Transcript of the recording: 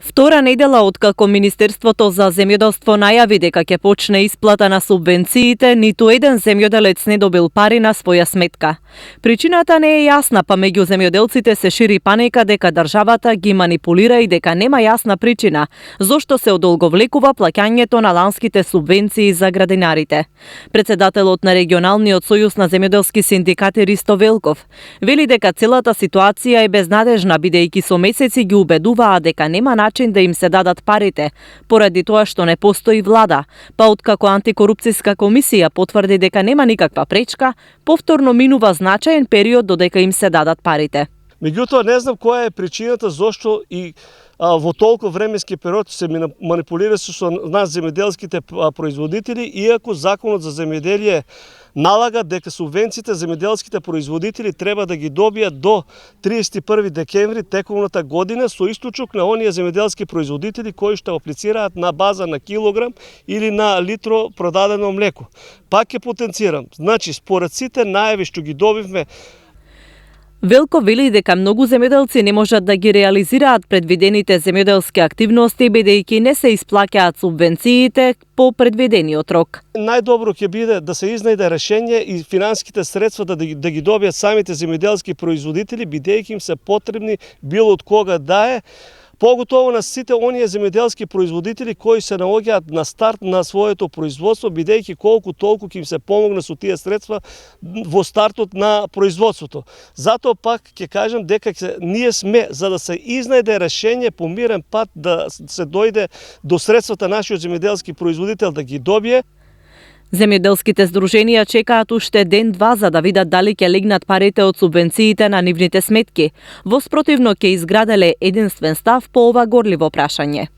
Втора недела откако Министерството за земјоделство најави дека ќе почне исплата на субвенциите, ниту еден земјоделец не добил пари на своја сметка. Причината не е јасна, па меѓу земјоделците се шири паника дека државата ги манипулира и дека нема јасна причина зошто се одолговлекува плаќањето на ланските субвенции за градинарите. Председателот на регионалниот сојуз на земјоделски синдикати Ристо Велков вели дека целата ситуација е безнадежна бидејќи со месеци ги убедуваа дека нема начин да им се дадат парите, поради тоа што не постои влада, па откако антикорупцијска комисија потврди дека нема никаква пречка, повторно минува значаен период додека им се дадат парите. Меѓутоа, не знам која е причината зошто и во толку временски период се манипулира со нас земјоделските производители, иако Законот за земјоделие налага дека субвенциите земјоделските производители треба да ги добијат до 31 декември текумната година со источок на оние земјоделски производители кои што аплицираат на база на килограм или на литро продадено млеко. Пак ќе потенцирам. Значи, според сите најави што ги добивме, Велко вели дека многу земјоделци не можат да ги реализираат предвидените земјоделски активности бидејќи не се исплаќаат субвенциите по предвидениот рок. Најдобро ќе биде да се изнајде решение и финансиските средства да ги добијат самите земјоделски производители бидејќи им се потребни било од кога да е. Поготово на сите оние земјоделски производители кои се наоѓаат на старт на своето производство, бидејќи колку толку ќе им се помогне со тие средства во стартот на производството. Затоа пак ќе кажам дека ние сме за да се изнајде решение по мирен пат да се дојде до средствата нашиот земјоделски производител да ги добие. Земјоделските здруженија чекаат уште ден-два за да видат дали ќе легнат парите од субвенциите на нивните сметки. Во спротивно ќе изграделе единствен став по ова горливо прашање.